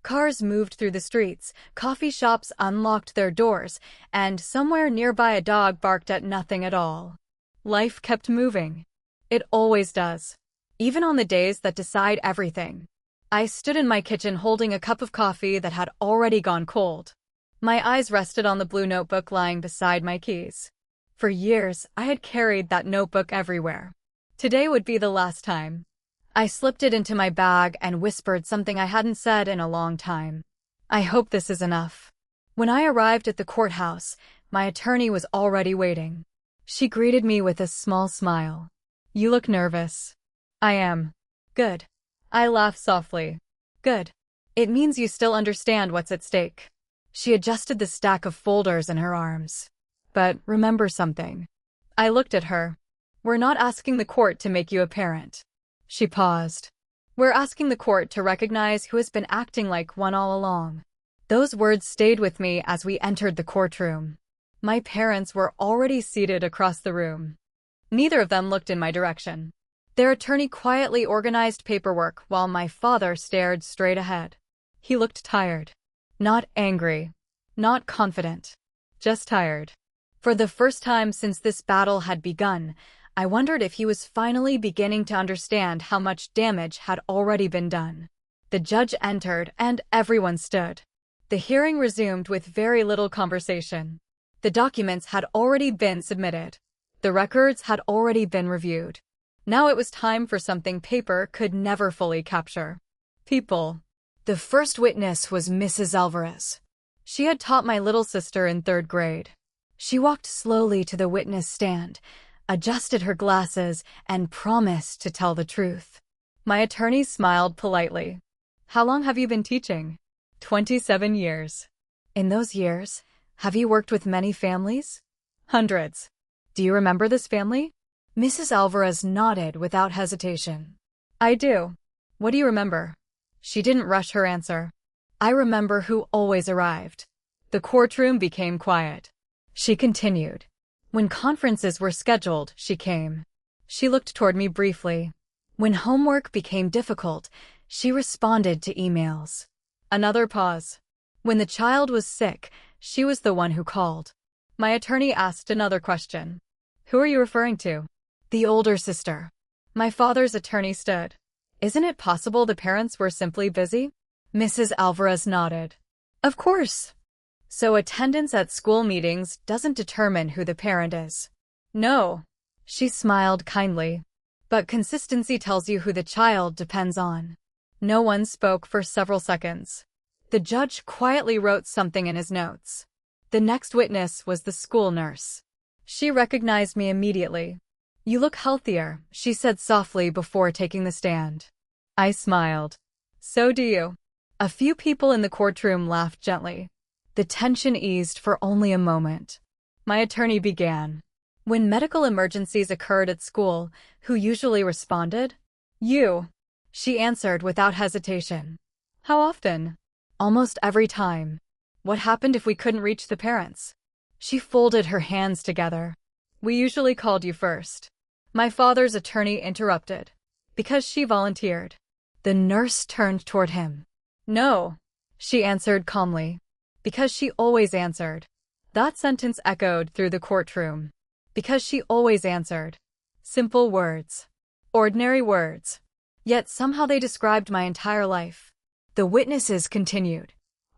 Cars moved through the streets, coffee shops unlocked their doors, and somewhere nearby a dog barked at nothing at all. Life kept moving. It always does. Even on the days that decide everything. I stood in my kitchen holding a cup of coffee that had already gone cold. My eyes rested on the blue notebook lying beside my keys. For years, I had carried that notebook everywhere. Today would be the last time. I slipped it into my bag and whispered something I hadn't said in a long time. "I hope this is enough." When I arrived at the courthouse, my attorney was already waiting. She greeted me with a small smile. "You look nervous." "I am." "Good." I laughed softly. "Good. It means you still understand what's at stake." She adjusted the stack of folders in her arms. "But remember something." I looked at her. "We're not asking the court to make you a parent." She paused. "We're asking the court to recognize who has been acting like one all along." Those words stayed with me as we entered the courtroom. My parents were already seated across the room. Neither of them looked in my direction. Their attorney quietly organized paperwork while my father stared straight ahead. He looked tired. Not angry. Not confident. Just tired. For the first time since this battle had begun, I wondered if he was finally beginning to understand how much damage had already been done. The judge entered and everyone stood. The hearing resumed with very little conversation. The documents had already been submitted. The records had already been reviewed. Now it was time for something paper could never fully capture. People. The first witness was Mrs. Alvarez. She had taught my little sister in 3rd grade. She walked slowly to the witness stand, adjusted her glasses, and promised to tell the truth. My attorney smiled politely. How long have you been teaching? 27 years. In those years, have you worked with many families? Hundreds. Do you remember this family? Mrs. Alvarez nodded without hesitation. I do. What do you remember? She didn't rush her answer. I remember who always arrived. The courtroom became quiet. She continued. When conferences were scheduled, she came. She looked toward me briefly. When homework became difficult, she responded to emails. Another pause. When the child was sick, she was the one who called. My attorney asked another question. Who are you referring to? The older sister. My father's attorney stood. Isn't it possible the parents were simply busy? Mrs. Alvarez nodded. Of course. So attendance at school meetings doesn't determine who the parent is. No. She smiled kindly. But consistency tells you who the child depends on. No one spoke for several seconds. The judge quietly wrote something in his notes. The next witness was the school nurse. She recognized me immediately. You look healthier, she said softly before taking the stand. I smiled. So do you. A few people in the courtroom laughed gently. The tension eased for only a moment. My attorney began. When medical emergencies occurred at school, who usually responded? You. She answered without hesitation. How often? Almost every time. What happened if we couldn't reach the parents? She folded her hands together. We usually called you first. My father's attorney interrupted. Because she volunteered. The nurse turned toward him. No, she answered calmly. Because she always answered. That sentence echoed through the courtroom. Because she always answered. Simple words. Ordinary words. Yet somehow they described my entire life. The witnesses continued.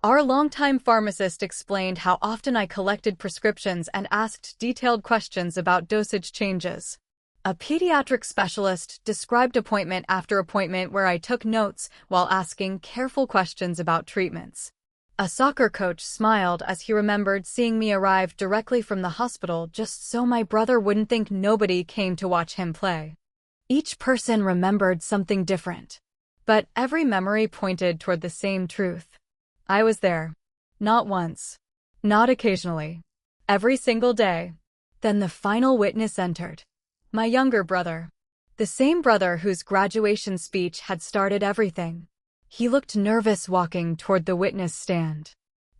Our longtime pharmacist explained how often I collected prescriptions and asked detailed questions about dosage changes. A pediatric specialist described appointment after appointment where I took notes while asking careful questions about treatments. A soccer coach smiled as he remembered seeing me arrive directly from the hospital just so my brother wouldn't think nobody came to watch him play. Each person remembered something different. But every memory pointed toward the same truth. I was there. Not once. Not occasionally. Every single day. Then the final witness entered. My younger brother. The same brother whose graduation speech had started everything. He looked nervous walking toward the witness stand.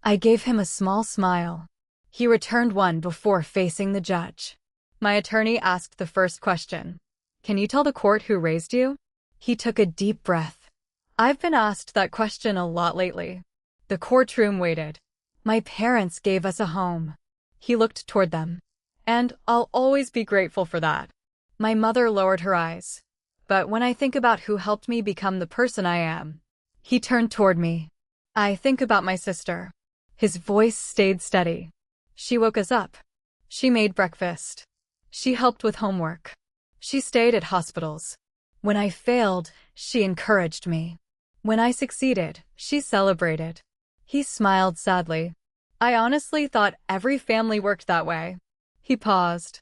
I gave him a small smile. He returned one before facing the judge. My attorney asked the first question. Can you tell the court who raised you? He took a deep breath. I've been asked that question a lot lately. The courtroom waited. My parents gave us a home. He looked toward them. And I'll always be grateful for that. My mother lowered her eyes. But when I think about who helped me become the person I am. He turned toward me. I think about my sister. His voice stayed steady. She woke us up. She made breakfast. She helped with homework. She stayed at hospitals. When I failed, she encouraged me. When I succeeded, she celebrated. He smiled sadly. I honestly thought every family worked that way. He paused.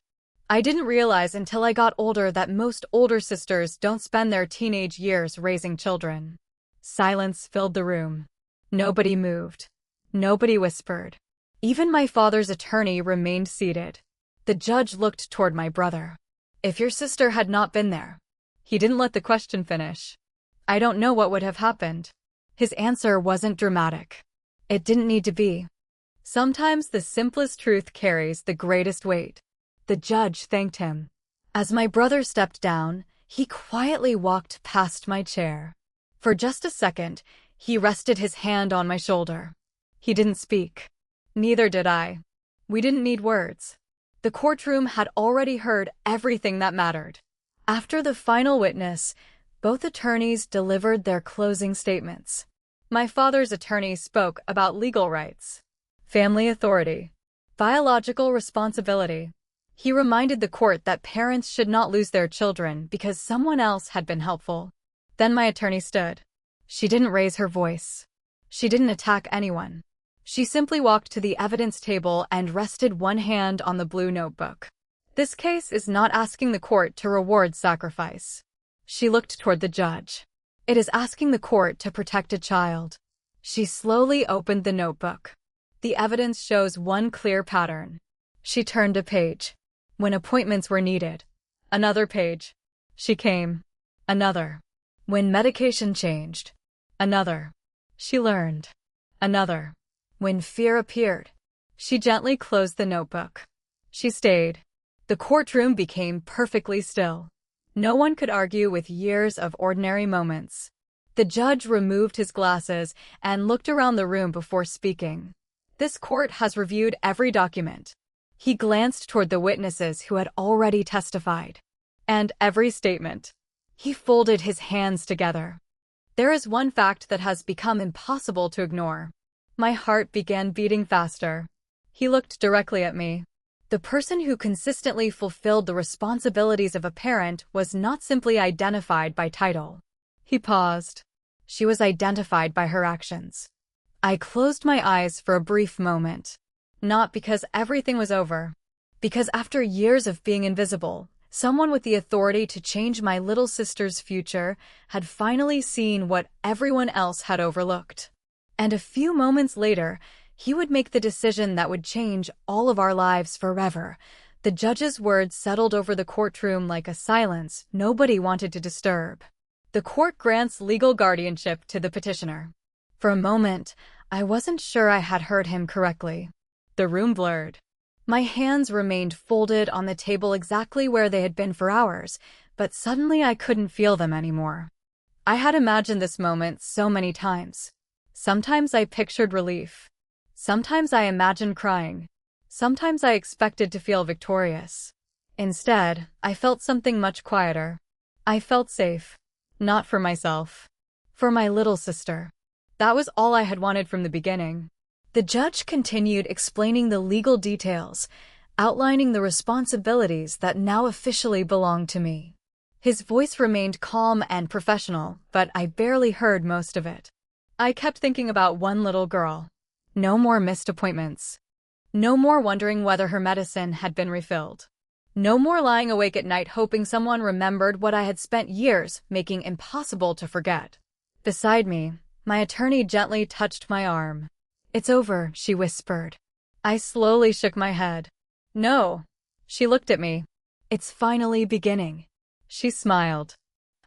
I didn't realize until I got older that most older sisters don't spend their teenage years raising children. Silence filled the room. Nobody moved. Nobody whispered. Even my father's attorney remained seated. The judge looked toward my brother. If your sister had not been there. He didn't let the question finish. I don't know what would have happened. His answer wasn't dramatic. It didn't need to be. Sometimes the simplest truth carries the greatest weight. The judge thanked him. As my brother stepped down, he quietly walked past my chair. For just a second, he rested his hand on my shoulder. He didn't speak. Neither did I. We didn't need words. The courtroom had already heard everything that mattered. After the final witness, both attorneys delivered their closing statements. My father's attorney spoke about legal rights, family authority, biological responsibility. He reminded the court that parents should not lose their children because someone else had been helpful. Then my attorney stood. She didn't raise her voice. She didn't attack anyone. She simply walked to the evidence table and rested one hand on the blue notebook. This case is not asking the court to reward sacrifice. She looked toward the judge. It is asking the court to protect a child. She slowly opened the notebook. The evidence shows one clear pattern. She turned a page. When appointments were needed, another page. She came. Another. When medication changed, another. She learned. Another. When fear appeared, she gently closed the notebook. She stayed. The courtroom became perfectly still. No one could argue with years of ordinary moments. The judge removed his glasses and looked around the room before speaking. This court has reviewed every document. He glanced toward the witnesses who had already testified. And every statement. He folded his hands together. There is one fact that has become impossible to ignore. My heart began beating faster. He looked directly at me. The person who consistently fulfilled the responsibilities of a parent was not simply identified by title. He paused. She was identified by her actions. I closed my eyes for a brief moment. Not because everything was over. Because after years of being invisible, someone with the authority to change my little sister's future had finally seen what everyone else had overlooked. And a few moments later, he would make the decision that would change all of our lives forever. The judge's words settled over the courtroom like a silence nobody wanted to disturb. The court grants legal guardianship to the petitioner. For a moment, I wasn't sure I had heard him correctly. The room blurred. My hands remained folded on the table exactly where they had been for hours, but suddenly I couldn't feel them anymore. I had imagined this moment so many times. Sometimes I pictured relief. Sometimes I imagined crying. Sometimes I expected to feel victorious. Instead, I felt something much quieter. I felt safe. Not for myself. For my little sister. That was all I had wanted from the beginning. The judge continued explaining the legal details, outlining the responsibilities that now officially belonged to me. His voice remained calm and professional, but I barely heard most of it. I kept thinking about one little girl. No more missed appointments. No more wondering whether her medicine had been refilled. No more lying awake at night hoping someone remembered what I had spent years making impossible to forget. Beside me, my attorney gently touched my arm. "It's over," she whispered. I slowly shook my head. "No." She looked at me. "It's finally beginning." She smiled.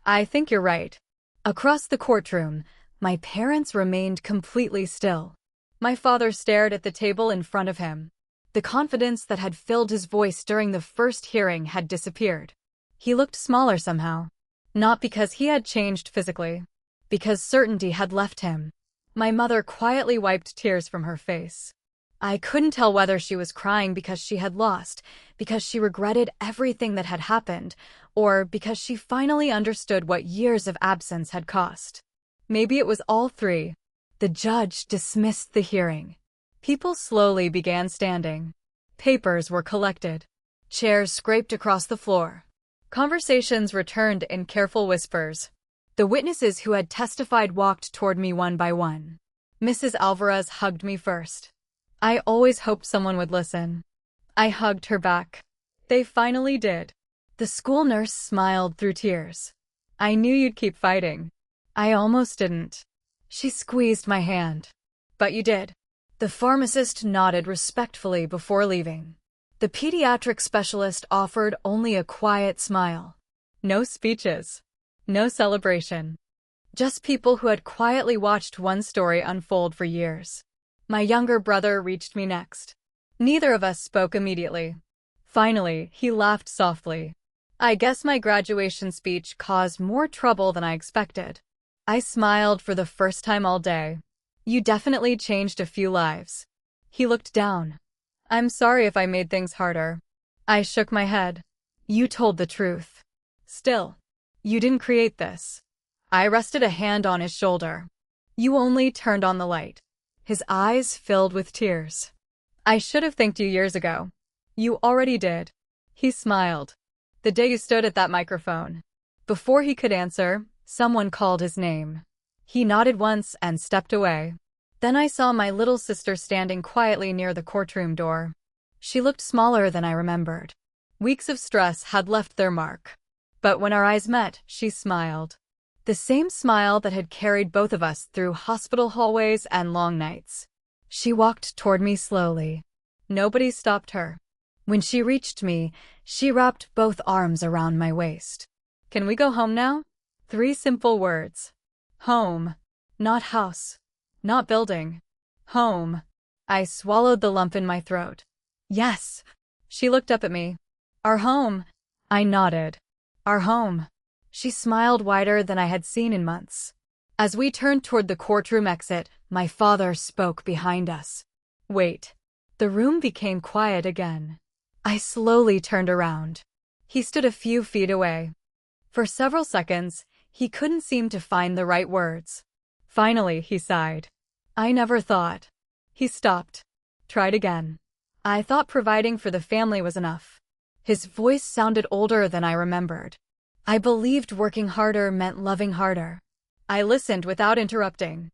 "I think you're right." Across the courtroom, my parents remained completely still. My father stared at the table in front of him. The confidence that had filled his voice during the first hearing had disappeared. He looked smaller somehow. Not because he had changed physically. Because certainty had left him. My mother quietly wiped tears from her face. I couldn't tell whether she was crying because she had lost, because she regretted everything that had happened, or because she finally understood what years of absence had cost. Maybe it was all three. The judge dismissed the hearing. People slowly began standing. Papers were collected. Chairs scraped across the floor. Conversations returned in careful whispers. The witnesses who had testified walked toward me one by one. Mrs. Alvarez hugged me first. I always hoped someone would listen. I hugged her back. They finally did. The school nurse smiled through tears. "I knew you'd keep fighting." I almost didn't. She squeezed my hand. "But you did." The pharmacist nodded respectfully before leaving. The pediatric specialist offered only a quiet smile. No speeches. No celebration. Just people who had quietly watched one story unfold for years. My younger brother reached me next. Neither of us spoke immediately. Finally, he laughed softly. I guess my graduation speech caused more trouble than I expected. I smiled for the first time all day. You definitely changed a few lives. He looked down. I'm sorry if I made things harder. I shook my head. You told the truth. Still, you didn't create this. I rested a hand on his shoulder. You only turned on the light. His eyes filled with tears. I should have thanked you years ago. You already did. He smiled. The day you stood at that microphone. Before he could answer, someone called his name. He nodded once and stepped away. Then I saw my little sister standing quietly near the courtroom door. She looked smaller than I remembered. Weeks of stress had left their mark. But when our eyes met, she smiled. The same smile that had carried both of us through hospital hallways and long nights. She walked toward me slowly. Nobody stopped her. When she reached me, she wrapped both arms around my waist. Can we go home now? 3 simple words. Home. Not house. Not building. Home. I swallowed the lump in my throat. Yes. She looked up at me. Our home. I nodded. Our home. She smiled wider than I had seen in months. As we turned toward the courtroom exit, my father spoke behind us. Wait. The room became quiet again. I slowly turned around. He stood a few feet away. For several seconds, he couldn't seem to find the right words. Finally, he sighed. I never thought. He stopped. Tried again. I thought providing for the family was enough. His voice sounded older than I remembered. I believed working harder meant loving harder. I listened without interrupting.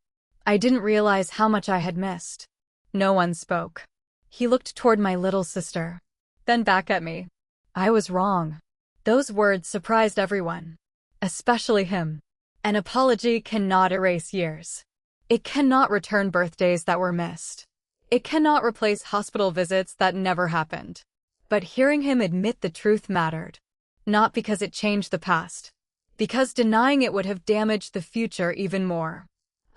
I didn't realize how much I had missed. No one spoke. He looked toward my little sister. Then back at me. I was wrong. Those words surprised everyone. Especially him. An apology cannot erase years. It cannot return birthdays that were missed. It cannot replace hospital visits that never happened. But hearing him admit the truth mattered. Not because it changed the past. Because denying it would have damaged the future even more.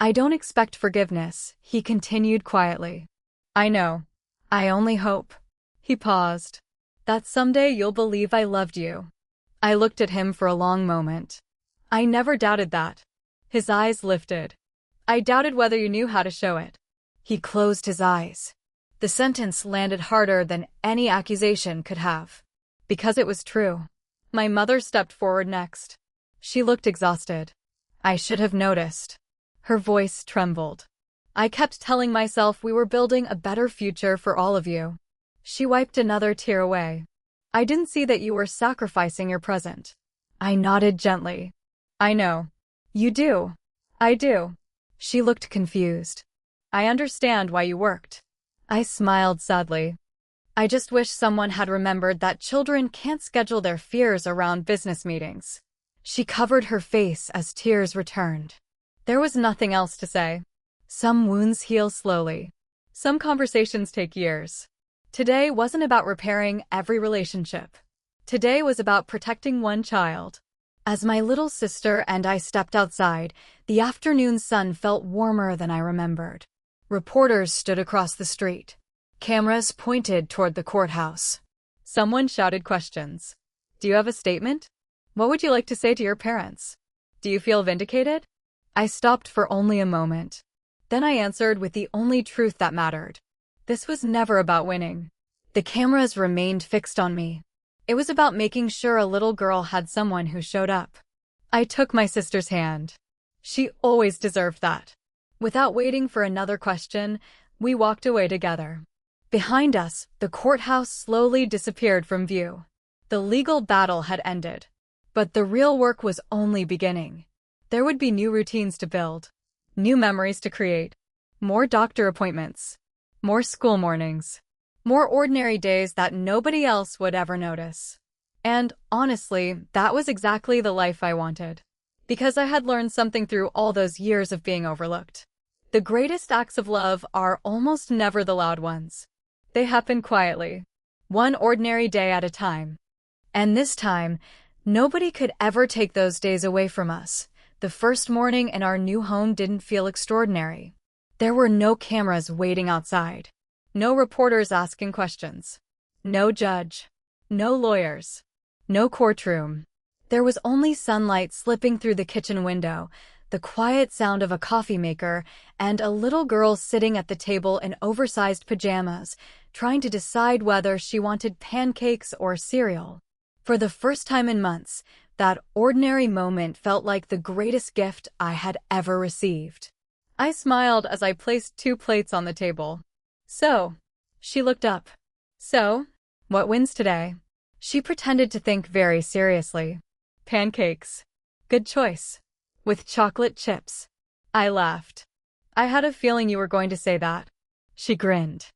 I don't expect forgiveness, he continued quietly. I know. I only hope. He paused. That someday you'll believe I loved you. I looked at him for a long moment. I never doubted that. His eyes lifted. I doubted whether you knew how to show it. He closed his eyes. The sentence landed harder than any accusation could have. Because it was true. My mother stepped forward next. She looked exhausted. I should have noticed. Her voice trembled. I kept telling myself we were building a better future for all of you. She wiped another tear away. I didn't see that you were sacrificing your present. I nodded gently. I know. You do. I do. She looked confused. I understand why you worked. I smiled sadly. I just wish someone had remembered that children can't schedule their fears around business meetings. She covered her face as tears returned. There was nothing else to say. Some wounds heal slowly. Some conversations take years. Today wasn't about repairing every relationship. Today was about protecting one child. As my little sister and I stepped outside, the afternoon sun felt warmer than I remembered. Reporters stood across the street. Cameras pointed toward the courthouse. Someone shouted questions. Do you have a statement? What would you like to say to your parents? Do you feel vindicated? I stopped for only a moment. Then I answered with the only truth that mattered. This was never about winning. The cameras remained fixed on me. It was about making sure a little girl had someone who showed up. I took my sister's hand. She always deserved that. Without waiting for another question, we walked away together. Behind us, the courthouse slowly disappeared from view. The legal battle had ended. But the real work was only beginning. There would be new routines to build. New memories to create. More doctor appointments. More school mornings. More ordinary days that nobody else would ever notice. And, honestly, that was exactly the life I wanted. Because I had learned something through all those years of being overlooked. The greatest acts of love are almost never the loud ones. They happen quietly. One ordinary day at a time. And this time, nobody could ever take those days away from us. The first morning in our new home didn't feel extraordinary. There were no cameras waiting outside. No reporters asking questions. No judge. No lawyers. No courtroom. There was only sunlight slipping through the kitchen window, the quiet sound of a coffee maker, and a little girl sitting at the table in oversized pajamas, trying to decide whether she wanted pancakes or cereal. For the first time in months, that ordinary moment felt like the greatest gift I had ever received. I smiled as I placed 2 plates on the table. So, she looked up. So, what wins today? She pretended to think very seriously. Pancakes. Good choice. With chocolate chips. I laughed. I had a feeling you were going to say that. She grinned.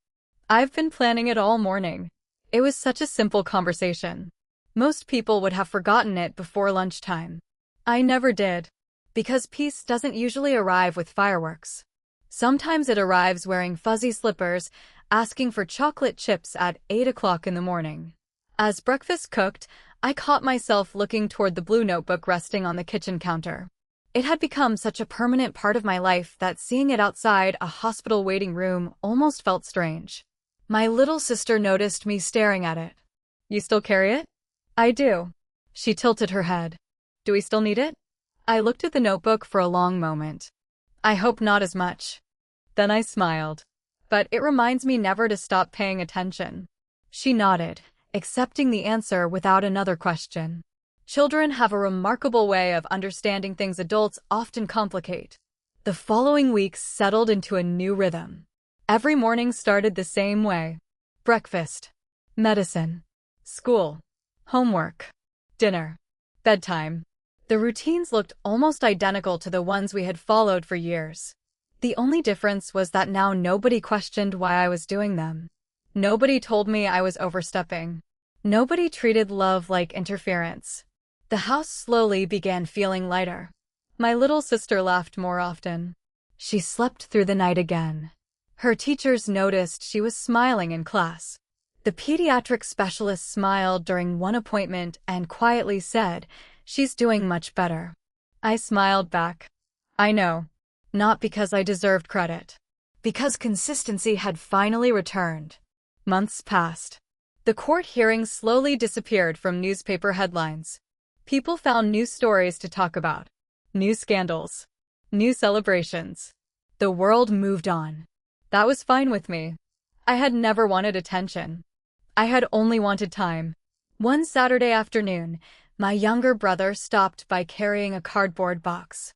I've been planning it all morning. It was such a simple conversation. Most people would have forgotten it before lunchtime. I never did. Because peace doesn't usually arrive with fireworks. Sometimes it arrives wearing fuzzy slippers, asking for chocolate chips at 8 o'clock in the morning. As breakfast cooked, I caught myself looking toward the blue notebook resting on the kitchen counter. It had become such a permanent part of my life that seeing it outside a hospital waiting room almost felt strange. My little sister noticed me staring at it. You still carry it? I do. She tilted her head. Do we still need it? I looked at the notebook for a long moment. I hope not as much. Then I smiled. But it reminds me never to stop paying attention. She nodded, accepting the answer without another question. Children have a remarkable way of understanding things adults often complicate. The following weeks settled into a new rhythm. Every morning started the same way. Breakfast, medicine, school, homework, dinner, bedtime. The routines looked almost identical to the ones we had followed for years. The only difference was that now nobody questioned why I was doing them. Nobody told me I was overstepping. Nobody treated love like interference. The house slowly began feeling lighter. My little sister laughed more often. She slept through the night again. Her teachers noticed she was smiling in class. The pediatric specialist smiled during one appointment and quietly said, "She's doing much better." I smiled back. I know. Not because I deserved credit. Because consistency had finally returned. Months passed. The court hearings slowly disappeared from newspaper headlines. People found new stories to talk about. New scandals. New celebrations. The world moved on. That was fine with me. I had never wanted attention. I had only wanted time. One Saturday afternoon, my younger brother stopped by carrying a cardboard box.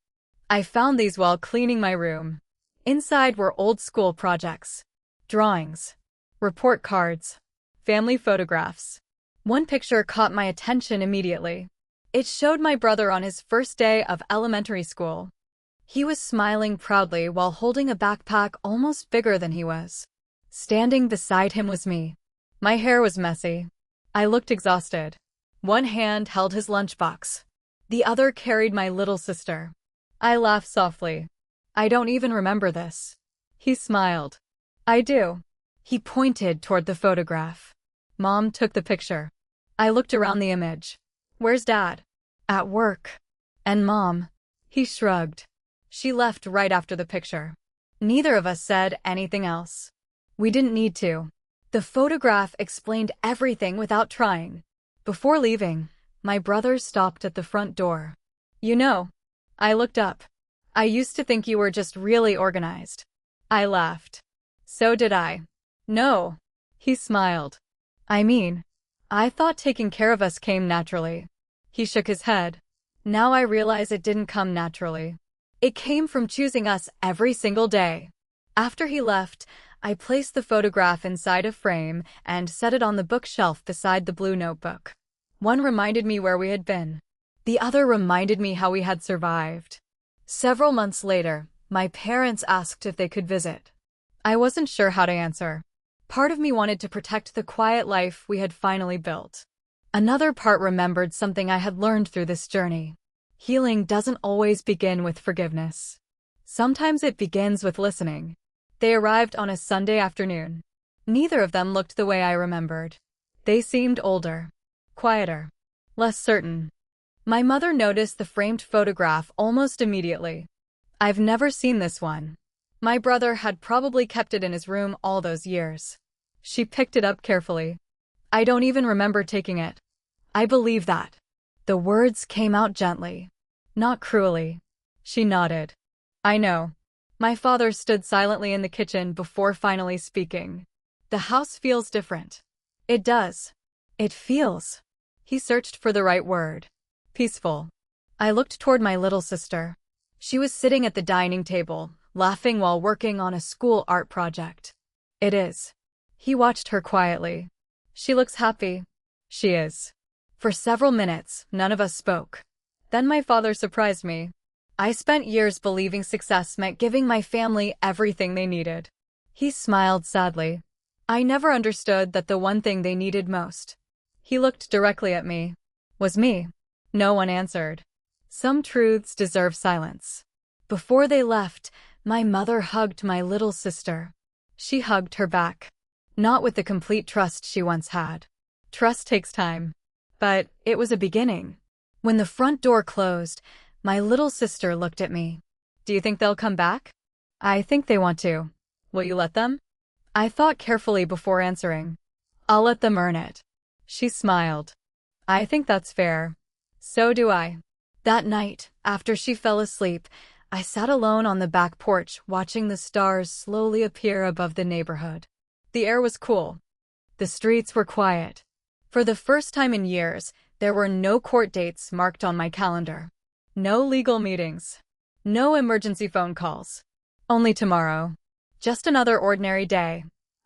I found these while cleaning my room. Inside were old school projects, drawings, report cards, family photographs. One picture caught my attention immediately. It showed my brother on his first day of elementary school. He was smiling proudly while holding a backpack almost bigger than he was. Standing beside him was me. My hair was messy. I looked exhausted. One hand held his lunchbox. The other carried my little sister. I laughed softly. I don't even remember this. He smiled. I do. He pointed toward the photograph. Mom took the picture. I looked around the image. Where's Dad? At work. And Mom? He shrugged. She left right after the picture. Neither of us said anything else. We didn't need to. The photograph explained everything without trying. Before leaving, my brother stopped at the front door. You know, I looked up. I used to think you were just really organized. I laughed. So did I. No. He smiled. I mean, I thought taking care of us came naturally. He shook his head. Now I realize it didn't come naturally. It came from choosing us every single day. After he left, I placed the photograph inside a frame and set it on the bookshelf beside the blue notebook. One reminded me where we had been. The other reminded me how we had survived. Several months later, my parents asked if they could visit. I wasn't sure how to answer. Part of me wanted to protect the quiet life we had finally built. Another part remembered something I had learned through this journey. Healing doesn't always begin with forgiveness. Sometimes it begins with listening. They arrived on a Sunday afternoon. Neither of them looked the way I remembered. They seemed older, quieter, less certain. My mother noticed the framed photograph almost immediately. I've never seen this one. My brother had probably kept it in his room all those years. She picked it up carefully. I don't even remember taking it. I believe that. The words came out gently, not cruelly. She nodded. I know. My father stood silently in the kitchen before finally speaking. The house feels different. It does. It feels. He searched for the right word. Peaceful. I looked toward my little sister. She was sitting at the dining table, laughing while working on a school art project. It is. He watched her quietly. She looks happy. She is. For several minutes, none of us spoke. Then my father surprised me. I spent years believing success meant giving my family everything they needed. He smiled sadly. I never understood that the one thing they needed most. He looked directly at me. Was me. No one answered. Some truths deserve silence. Before they left, my mother hugged my little sister. She hugged her back. Not with the complete trust she once had. Trust takes time. But it was a beginning. When the front door closed, my little sister looked at me. Do you think they'll come back? I think they want to. Will you let them? I thought carefully before answering. I'll let them earn it. She smiled. I think that's fair. So do I. That night, after she fell asleep, I sat alone on the back porch watching the stars slowly appear above the neighborhood. The air was cool. The streets were quiet. For the first time in years, there were no court dates marked on my calendar. No legal meetings. No emergency phone calls. Only tomorrow. Just another ordinary day.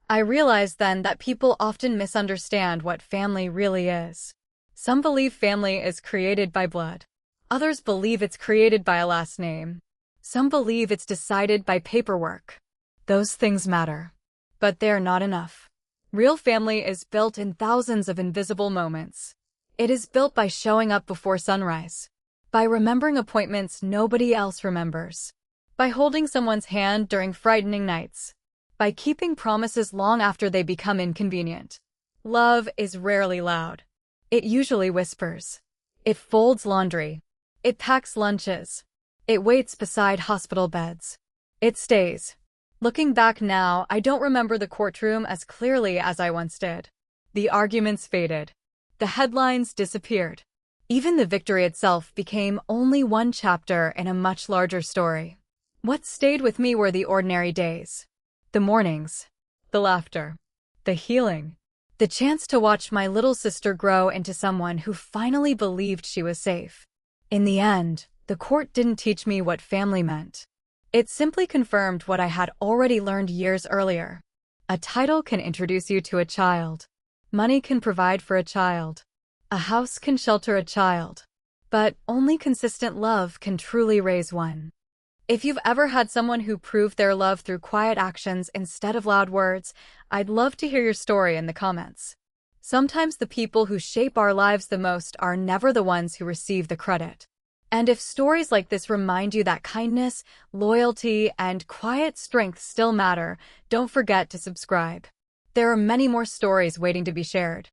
I realized then that people often misunderstand what family really is. Some believe family is created by blood. Others believe it's created by a last name. Some believe it's decided by paperwork. Those things matter. But they're not enough. Real family is built in thousands of invisible moments. It is built by showing up before sunrise. By remembering appointments nobody else remembers. By holding someone's hand during frightening nights. By keeping promises long after they become inconvenient. Love is rarely loud. It usually whispers. It folds laundry. It packs lunches. It waits beside hospital beds. It stays. Looking back now, I don't remember the courtroom as clearly as I once did. The arguments faded. The headlines disappeared. Even the victory itself became only one chapter in a much larger story. What stayed with me were the ordinary days. The mornings. The laughter. The healing. The chance to watch my little sister grow into someone who finally believed she was safe. In the end, the court didn't teach me what family meant. It simply confirmed what I had already learned years earlier. A title can introduce you to a child. Money can provide for a child. A house can shelter a child. But only consistent love can truly raise one. If you've ever had someone who proved their love through quiet actions instead of loud words, I'd love to hear your story in the comments. Sometimes the people who shape our lives the most are never the ones who receive the credit. And if stories like this remind you that kindness, loyalty, and quiet strength still matter, don't forget to subscribe. There are many more stories waiting to be shared.